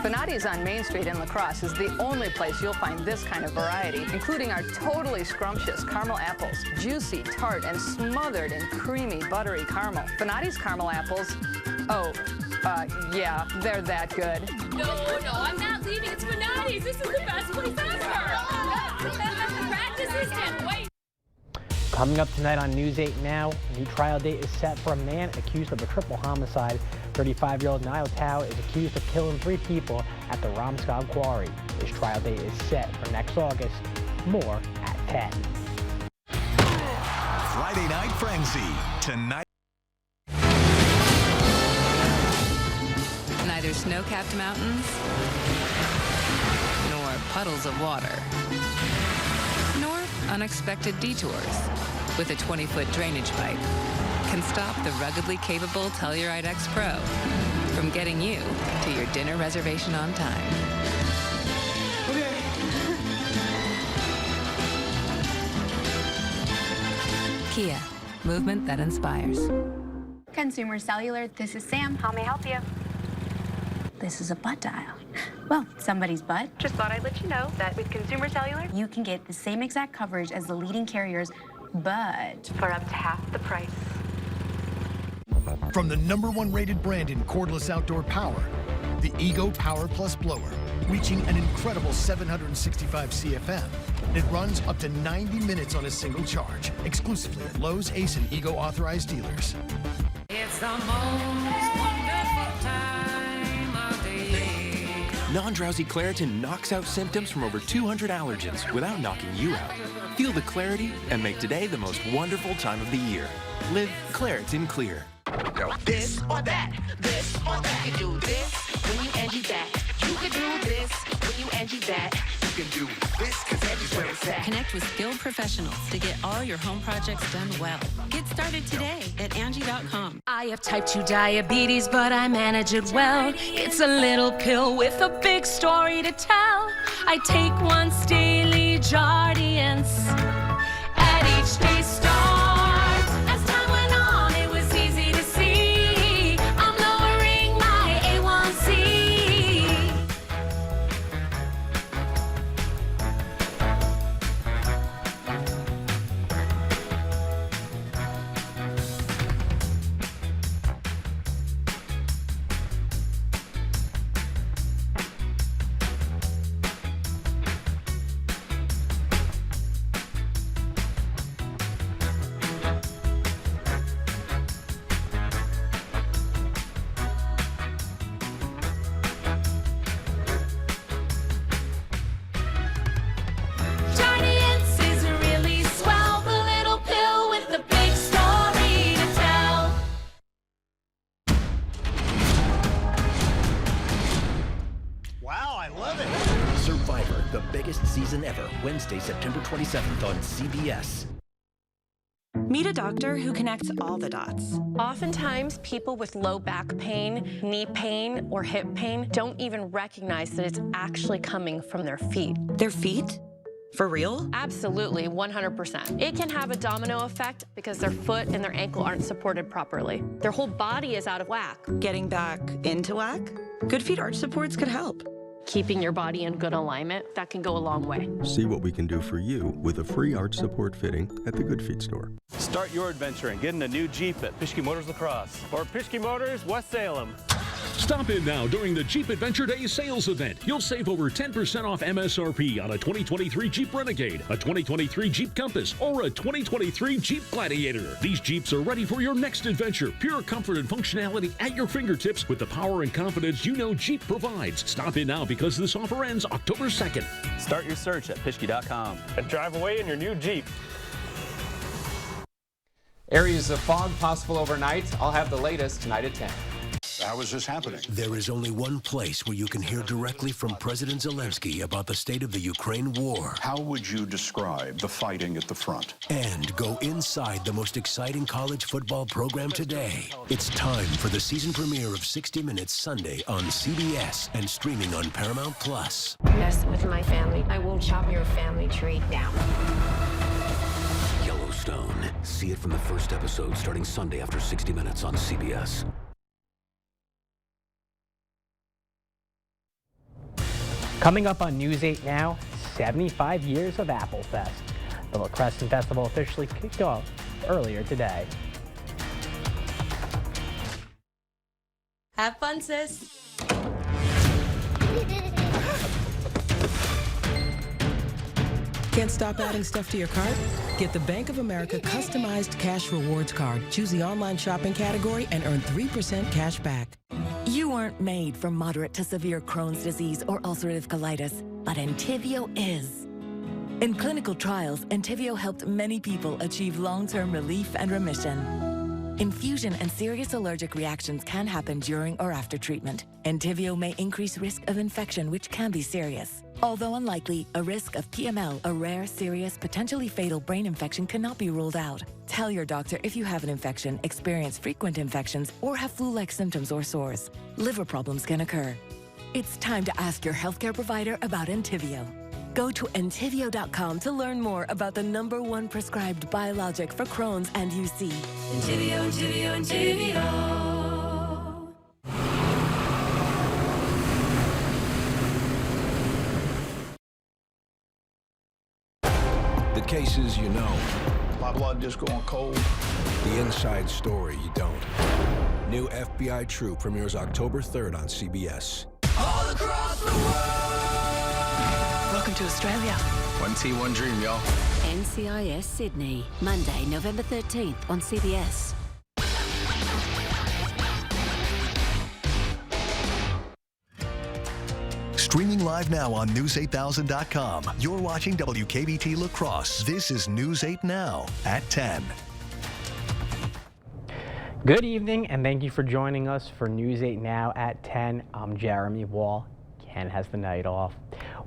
Bonatti's on Main Street in La Crosse is the only place you'll find this kind of variety, including our totally scrumptious caramel apples, juicy, tart, and smothered in creamy, buttery caramel. Bonatti's caramel apples, yeah, they're that good. No, I'm not leaving. It's Bonatti's. This is the best place ever. Practices can't wait. Coming up tonight on News 8 Now, a new trial date is set for a man accused of a triple homicide. 35-year-old Niall Tao is accused of killing 3 people at the Romscog Quarry. His trial date is set for next August. More at 10. Friday Night Frenzy, tonight. Neither snow-capped mountains, nor puddles of water, nor unexpected detours with a 20-foot drainage pipe can stop the ruggedly capable Telluride X Pro from getting you to your dinner reservation on time. Okay. Kia, movement that inspires. Consumer Cellular, this is Sam. How may I help you? This is a butt dial. Well, somebody's butt. Just thought I'd let you know that with Consumer Cellular, You can get the same exact coverage as the leading carriers, but for up to half the price. From the #1 rated brand in cordless outdoor power, the Ego Power Plus blower, reaching an incredible 765 CFM. It runs up to 90 minutes on a single charge, exclusively at Lowe's, Ace, and Ego authorized dealers. It's the most wonderful time of the year. Non-drowsy Claritin knocks out symptoms from over 200 allergens without knocking you out. Feel the clarity and make today the most wonderful time of the year. Live Claritin Clear. This or that, this or that. You can do this when you Angie that. You can do this when you Angie that. You can do this because Angie's where it's at. Connect with skilled professionals to get all your home projects done well. Get started today at Angie.com. I have type 2 diabetes, but I manage it well. It's a little pill with a big story to tell. I take once daily Jardiance at each day start. As time went on, it was easy to see I'm lowering my A1C. Jardiance is really swell, the little pill with the big story to tell. Wow, I love it. Survivor, the biggest season ever, Wednesday, September 27th on CBS. Meet a doctor who connects all the dots. Oftentimes, people with low back pain, knee pain, or hip pain don't even recognize that it's actually coming from their feet. Their feet? For real? Absolutely, 100%. It can have a domino effect because their foot and their ankle aren't supported properly. Their whole body is out of whack. Getting back into whack? Good Feet arch supports could help. Keeping your body in good alignment, that can go a long way. See what we can do for you with a free arch support fitting at the Good Feet store. Start your adventure and get in a new Jeep at Pischke Motors La Crosse or Pischke Motors West Salem. Stop in now during the Jeep Adventure Day sales event. You'll save over 10% off MSRP on a 2023 Jeep Renegade, a 2023 Jeep Compass, or a 2023 Jeep Gladiator. These Jeeps are ready for your next adventure. Pure comfort and functionality at your fingertips with the power and confidence you know Jeep provides. Stop in now because this offer ends October 2nd. Start your search at Pischke.com and drive away in your new Jeep. Areas of fog possible overnight. I'll have the latest tonight at 10. How is this happening? There is only one place where you can hear directly from President Zelensky about the state of the Ukraine war. How would you describe the fighting at the front? And go inside the most exciting college football program today. It's time for the season premiere of 60 Minutes Sunday on CBS and streaming on Paramount Plus. Mess with my family, I will chop your family tree down. Yellowstone. See it from the first episode starting Sunday after 60 Minutes on CBS. Coming up on News 8 Now, 75 years of Apple Fest. The La Crescent Festival officially kicked off earlier today. Have fun, sis. Can't stop adding stuff to your cart? Get the Bank of America customized cash rewards card. Choose the online shopping category and earn 3% cash back. You weren't made for moderate to severe Crohn's disease or ulcerative colitis, but Entyvio is. In clinical trials, Entyvio helped many people achieve long-term relief and remission. Infusion and serious allergic reactions can happen during or after treatment. Entyvio may increase risk of infection, which can be serious. Although unlikely, a risk of PML, a rare, serious, potentially fatal brain infection, cannot be ruled out. Tell your doctor if you have an infection, experience frequent infections, or have flu-like symptoms or sores. Liver problems can occur. It's time to ask your healthcare provider about Entyvio. Go to Entyvio.com to learn more about the #1 prescribed biologic for Crohn's and UC. Entyvio, Entyvio, Entyvio. The cases you know. My blood just going cold. The inside story you don't. New FBI True premieres October 3rd on CBS. All across the world. Welcome to Australia. One team, one dream, y'all. NCIS Sydney, Monday, November 13th on CBS. Streaming live now on News8000.com. You're watching WKBT La Crosse. This is News 8 Now at 10. Good evening, and thank you for joining us for News 8 Now at 10. I'm Jeremy Wall. Ken has the night off.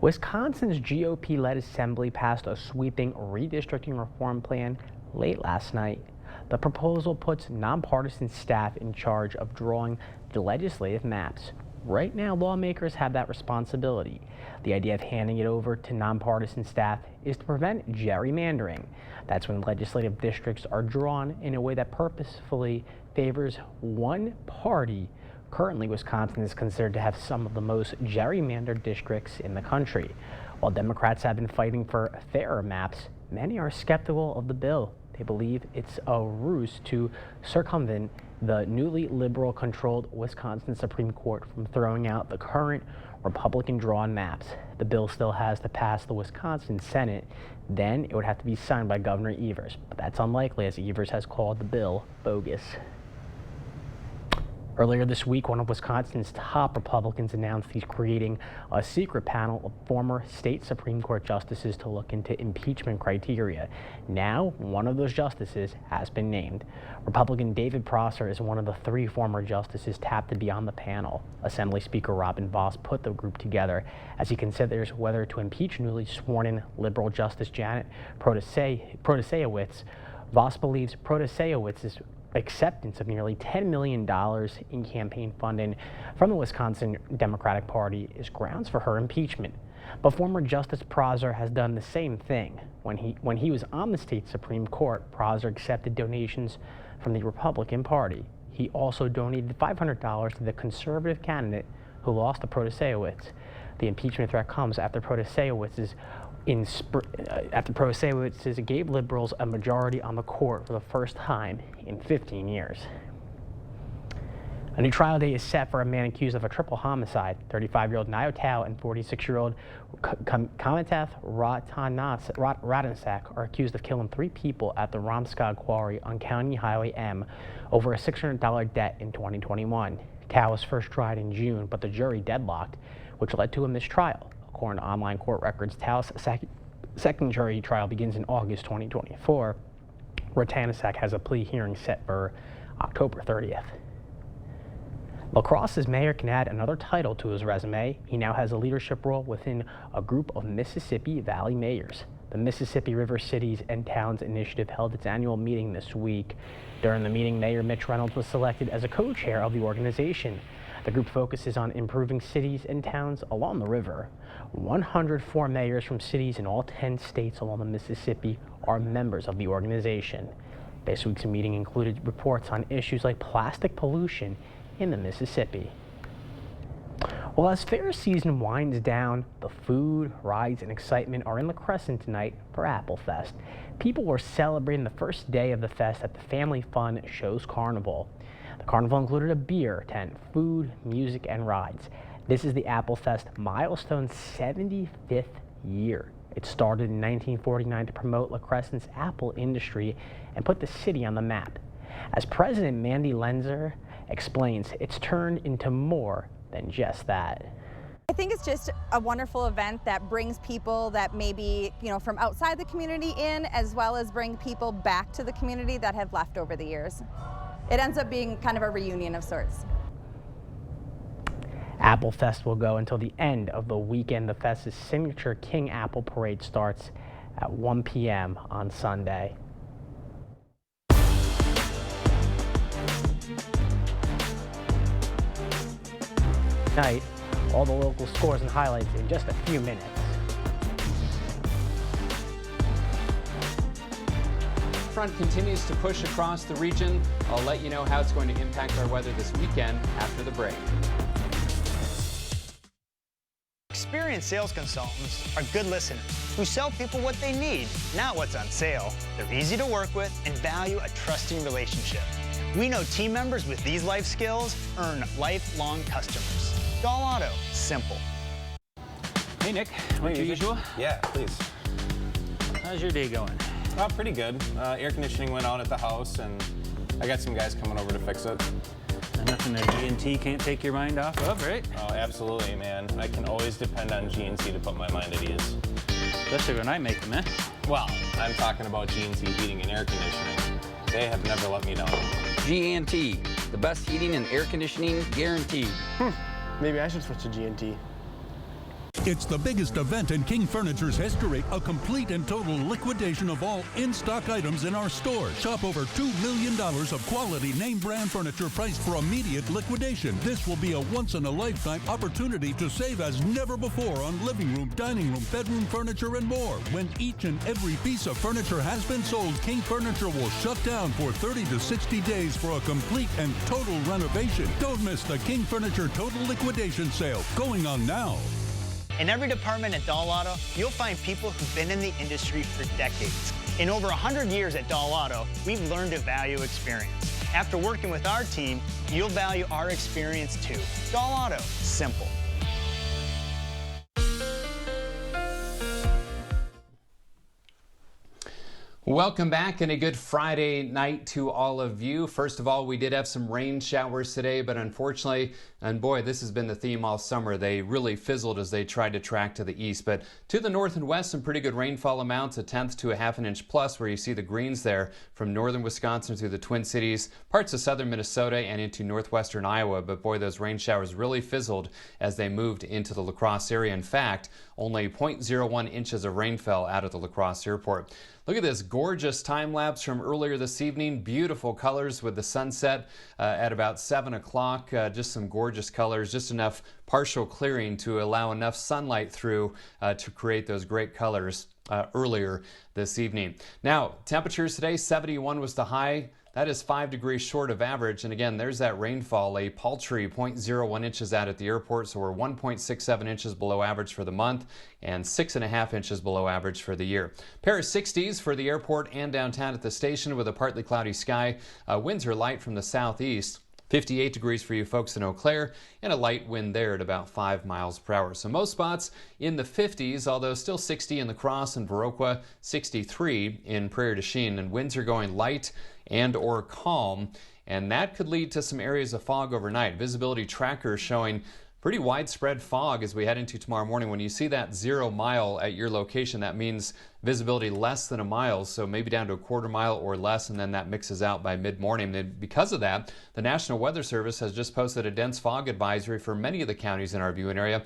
Wisconsin's GOP-led assembly passed a sweeping redistricting reform plan late last night. The proposal puts nonpartisan staff in charge of drawing the legislative maps. Right now, lawmakers have that responsibility. The idea of handing it over to nonpartisan staff is to prevent gerrymandering. That's when legislative districts are drawn in a way that purposefully favors one party. Currently, Wisconsin is considered to have some of the most gerrymandered districts in the country. While Democrats have been fighting for fairer maps, many are skeptical of the bill. They believe it's a ruse to circumvent the newly liberal-controlled Wisconsin Supreme Court from throwing out the current Republican-drawn maps. The bill still has to pass the Wisconsin Senate. Then it would have to be signed by Governor Evers, but that's unlikely as Evers has called the bill bogus. Earlier this week, one of Wisconsin's top Republicans announced he's creating a secret panel of former state Supreme Court justices to look into impeachment criteria. Now, one of those justices has been named. Republican David Prosser is one of the 3 former justices tapped to be on the panel. Assembly Speaker Robin Vos put the group together as he considers whether to impeach newly sworn-in liberal Justice Janet Protasewicz. Vos believes Protasewicz's acceptance of nearly $10 million in campaign funding from the Wisconsin Democratic Party is grounds for her impeachment. But former Justice Prosser has done the same thing. When he was on the state Supreme Court, Prosser accepted donations from the Republican Party. He also donated $500 to the conservative candidate who lost to Protasewicz. The impeachment threat comes after Protasewicz gave liberals a majority on the court for the first time in 15 years. A new trial date is set for a man accused of a triple homicide. 35-year-old Nio Tao and 46-year-old Kamatath Ratansak are accused of killing 3 people at the Ramskog Quarry on County Highway M over a $600 debt in 2021. Tao was first tried in June, but the jury deadlocked, which led to a mistrial. According to online court records, Tao's second jury trial begins in August 2024. Ratansak has a plea hearing set for October 30th. La Crosse's mayor can add another title to his resume. He now has a leadership role within a group of Mississippi Valley mayors. The Mississippi River Cities and Towns Initiative held its annual meeting this week. During the meeting, Mayor Mitch Reynolds was selected as a co-chair of the organization. The group focuses on improving cities and towns along the river. 104 mayors from cities in all 10 states along the Mississippi are members of the organization. This week's meeting included reports on issues like plastic pollution in the Mississippi. Well, as fair season winds down, the food, rides, and excitement are in La Crescent tonight for Apple Fest. People were celebrating the first day of the fest at the Family Fun Shows Carnival. The carnival included a beer tent, food, music, and rides. This is the Apple Fest milestone 75th year. It started in 1949 to promote La Crescent's apple industry and put the city on the map. As President Mandy Lenzer explains, it's turned into more than just that. I think it's just a wonderful event that brings people that maybe, from outside the community in, as well as bring people back to the community that have left over the years. It ends up being kind of a reunion of sorts. Apple Fest will go until the end of the weekend. The fest's signature King Apple Parade starts at 1 p.m. on Sunday. Tonight, all the local scores and highlights in just a few minutes. Front continues to push across the region. I'll let you know how it's going to impact our weather this weekend after the break. Experienced sales consultants are good listeners who sell people what they need, not what's on sale. They're easy to work with and value a trusting relationship. We know team members with these life skills earn lifelong customers. Dahl Auto, simple. Hey Nick, what's your usual? Yeah, please. How's your day going? Oh, pretty good. Air conditioning went out at the house, and I got some guys coming over to fix it. Nothing that G&T can't take your mind off of, right? Oh, absolutely, man. I can always depend on G&T to put my mind at ease. Especially when I make them, eh? Well, I'm talking about G&T heating and air conditioning. They have never let me down. G&T, the best heating and air conditioning guaranteed. Maybe I should switch to G&T. It's the biggest event in King Furniture's history, a complete and total liquidation of all in-stock items in our stores. Shop over $2 million of quality name brand furniture priced for immediate liquidation. This will be a once-in-a-lifetime opportunity to save as never before on living room, dining room, bedroom furniture, and more. When each and every piece of furniture has been sold, King Furniture will shut down for 30 to 60 days for a complete and total renovation. Don't miss the King Furniture Total Liquidation Sale going on now. In every department at Dahl Auto, you'll find people who've been in the industry for decades. In over 100 years at Dahl Auto, we've learned to value experience. After working with our team, you'll value our experience too. Dahl Auto, simple. Welcome back and a good Friday night to all of you. First of all, we did have some rain showers today, but unfortunately, and boy, this has been the theme all summer, they really fizzled as they tried to track to the east. But to the north and west, some pretty good rainfall amounts, 1/10 to 1/2 inch plus, where you see the greens there from northern Wisconsin through the Twin Cities, parts of southern Minnesota, and into northwestern Iowa. But boy, those rain showers really fizzled as they moved into the La Crosse area. In fact, only 0.01 inches of rain fell out of the La Crosse airport. Look at this gorgeous time lapse from earlier this evening. Beautiful colors with the sunset at about 7 o'clock. Just some gorgeous colors, just enough partial clearing to allow enough sunlight through to create those great colors earlier this evening. Now, temperatures today, 71 was the high. That is 5 degrees short of average. And again, there's that rainfall, a paltry 0.01 inches out at the airport. So we're 1.67 inches below average for the month and 6.5 inches below average for the year. Pair of 60s for the airport and downtown at the station with a partly cloudy sky. Winds are light from the southeast. 58 degrees for you folks in Eau Claire, and a light wind there at about 5 miles per hour. So most spots in the 50s, although still 60 in La Crosse and Viroqua, 63 in Prairie du Chien, and winds are going light and or calm, and that could lead to some areas of fog overnight. Visibility trackers showing pretty widespread fog as we head into tomorrow morning. When you see that 0 mile at your location, that means visibility less than a mile, so maybe down to a quarter mile or less, and then that mixes out by mid-morning. And because of that, the National Weather Service has just posted a dense fog advisory for many of the counties in our viewing area,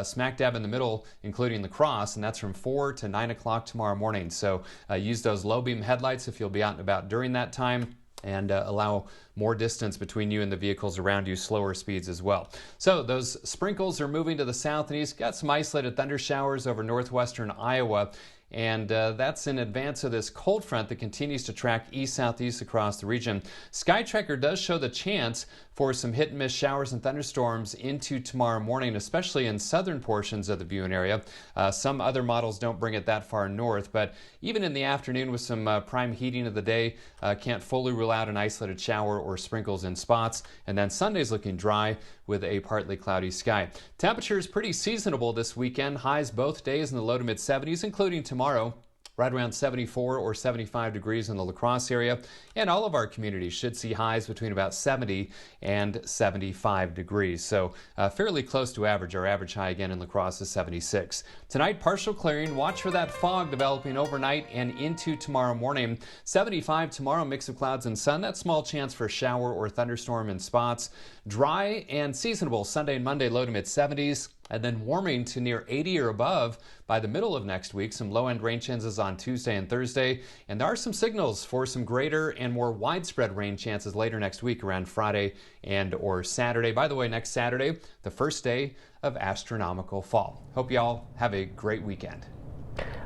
smack dab in the middle, including La Crosse, and that's from 4 to 9 o'clock tomorrow morning. So use those low beam headlights if you'll be out and about during that time, and allow more distance between you and the vehicles around you, slower speeds as well. So those sprinkles are moving to the south and east. Got some isolated thunder showers over northwestern Iowa and that's in advance of this cold front that continues to track east-southeast across the region. Sky Tracker does show the chance for some hit-and-miss showers and thunderstorms into tomorrow morning, especially in southern portions of the viewing area. Some other models don't bring it that far north, but even in the afternoon with some prime heating of the day, can't fully rule out an isolated shower or sprinkles in spots. And then Sunday's looking dry with a partly cloudy sky. Temperatures pretty seasonable this weekend. Highs both days in the low to mid 70s, including tomorrow. Right around 74 or 75 degrees in the La Crosse area. And all of our communities should see highs between about 70 and 75 degrees. So fairly close to average. Our average high again in La Crosse is 76. Tonight, partial clearing. Watch for that fog developing overnight and into tomorrow morning. 75 tomorrow, mix of clouds and sun. That small chance for a shower or thunderstorm in spots. Dry and seasonable Sunday and Monday, low to mid 70s. And then warming to near 80 or above by the middle of next week. Some low-end rain chances on Tuesday and Thursday. And there are some signals for some greater and more widespread rain chances later next week around Friday and or Saturday. By the way, next Saturday, the first day of astronomical fall. Hope y'all have a great weekend.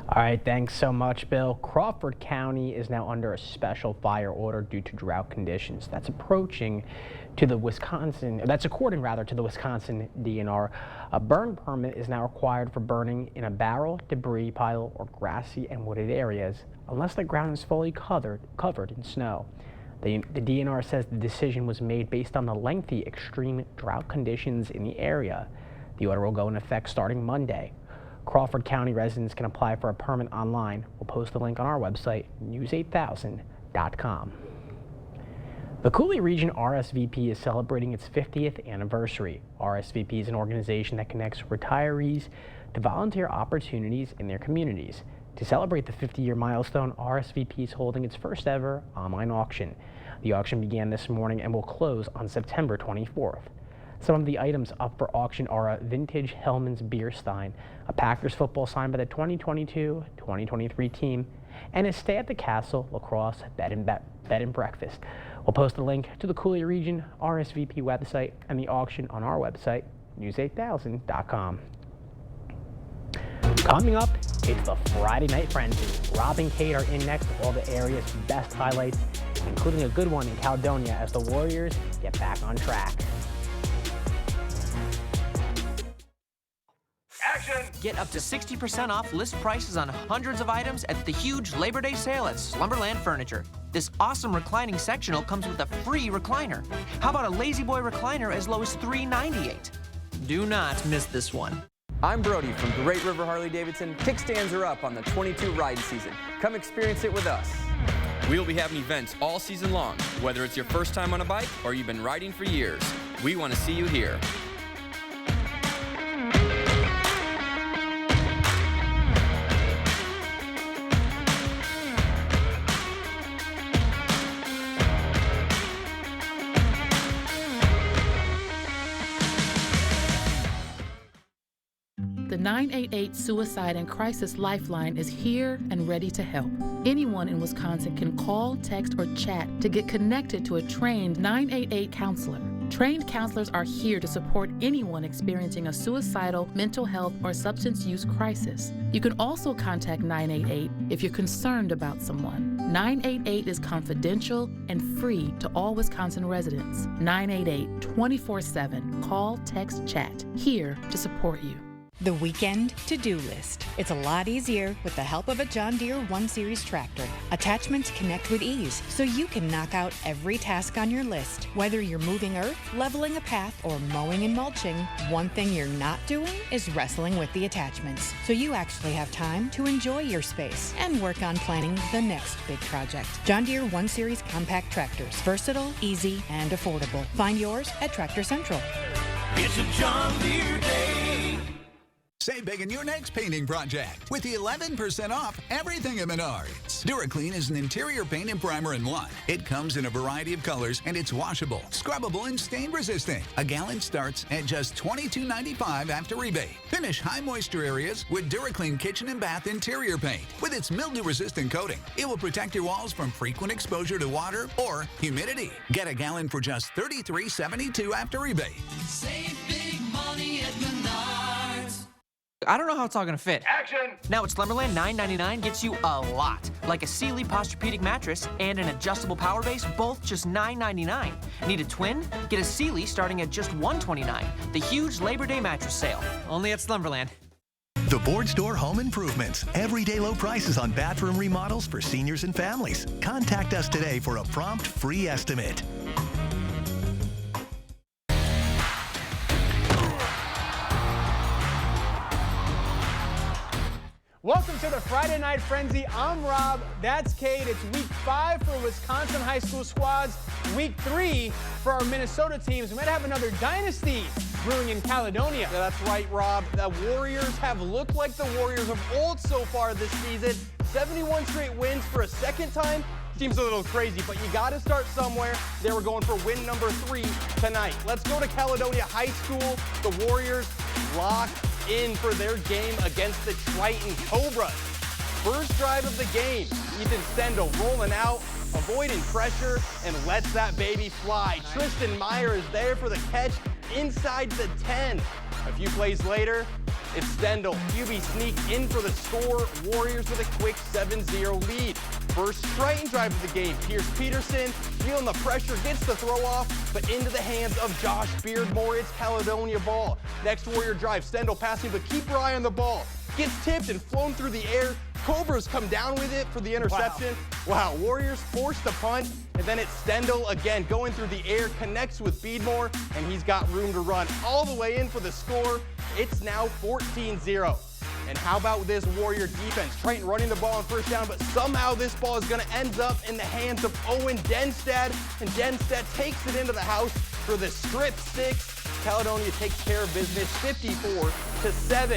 All right, thanks so much, Bill. Crawford County is now under a special fire order due to drought conditions. That's according to the Wisconsin DNR. A burn permit is now required for burning in a barrel, debris pile, or grassy and wooded areas, unless the ground is fully covered in snow. The DNR says the decision was made based on the lengthy extreme drought conditions in the area. The order will go into effect starting Monday. Crawford County residents can apply for a permit online. We'll post the link on our website, news8000.com. The Cooley Region RSVP is celebrating its 50th anniversary. RSVP is an organization that connects retirees to volunteer opportunities in their communities. To celebrate the 50-year milestone, RSVP is holding its first ever online auction. The auction began this morning and will close on September 24th. Some of the items up for auction are a vintage Hellman's beer stein, a Packers football sign by the 2022-2023 team, and a Stay at the Castle lacrosse bed and breakfast. We'll post a link to the Cooley Region RSVP website and the auction on our website, news8000.com. Coming up, it's the Friday Night Frenzy. Rob and Kate are in next with all the area's best highlights, including a good one in Caledonia as the Warriors get back on track. Get up to 60% off list prices on hundreds of items at the huge Labor Day sale at Slumberland Furniture. This awesome reclining sectional comes with a free recliner. How about a Lazy Boy recliner as low as $398? Do not miss this one. I'm Brody from Great River Harley-Davidson. Kickstands are up on the 22 riding season. Come experience it with us. We'll be having events all season long. Whether it's your first time on a bike or you've been riding for years, we want to see you here. The 988 Suicide and Crisis Lifeline is here and ready to help. Anyone in Wisconsin can call, text, or chat to get connected to a trained 988 counselor. Trained counselors are here to support anyone experiencing a suicidal, mental health, or substance use crisis. You can also contact 988 if you're concerned about someone. 988 is confidential and free to all Wisconsin residents. 988 24/7. Call, text, chat. Here to support you. The weekend to-do list. It's a lot easier with the help of a John Deere 1 Series tractor. Attachments connect with ease, so you can knock out every task on your list. Whether you're moving earth, leveling a path, or mowing and mulching, one thing you're not doing is wrestling with the attachments. So you actually have time to enjoy your space and work on planning the next big project. John Deere 1 Series compact tractors. Versatile, easy, and affordable. Find yours at Tractor Central. It's a John Deere day. Save big in your next painting project with the 11% off everything at Menards. DuraClean is an interior paint and primer in one. It comes in a variety of colors and it's washable, scrubbable, and stain resistant. A gallon starts at just $22.95 after rebate. Finish high moisture areas with DuraClean kitchen and bath interior paint. With its mildew resistant coating, it will protect your walls from frequent exposure to water or humidity. Get a gallon for just $33.72 after rebate. Save big money at Menards. I don't know how it's all gonna fit. Action! Now at Slumberland, $9.99 gets you a lot. Like a Sealy Posturepedic mattress and an adjustable power base, both just $9.99. Need a twin? Get a Sealy starting at just $129. The huge Labor Day mattress sale. Only at Slumberland. The Board Store Home Improvements. Everyday low prices on bathroom remodels for seniors and families. Contact us today for a prompt free estimate. Welcome to the Friday Night Frenzy. I'm Rob. That's Cade. It's week 5 for Wisconsin high school squads. Week 3 for our Minnesota teams. We might have another dynasty brewing in Caledonia. Yeah, that's right, Rob. The Warriors have looked like the Warriors of old so far this season. 71 straight wins for a second time. Seems a little crazy, but you got to start somewhere. They were going for win number 3 tonight. Let's go to Caledonia High School. The Warriors locked in for their game against the Triton Cobras. First drive of the game, Ethan Stendel rolling out, avoiding pressure, and lets that baby fly. Tristan Meyer is there for the catch inside the 10. A few plays later, it's Stendel. QB sneak in for the score. Warriors with a quick 7-0 lead. First Triton drive of the game. Pierce Peterson feeling the pressure, gets the throw off, but into the hands of Josh Beardmore. It's Caledonia ball. Next Warrior drive, Stendel passing, but keep your eye on the ball. Gets tipped and flown through the air. Cobras come down with it for the interception. Wow, Warriors force the punt, and then it's Stendel again going through the air, connects with Beardmore, and he's got room to run all the way in for the score. It's now 14-0. And how about this Warrior defense? Triton running the ball on first down, but somehow this ball is going to end up in the hands of Owen Denstad, and Denstad takes it into the house for the strip 6. Caledonia takes care of business 54-7.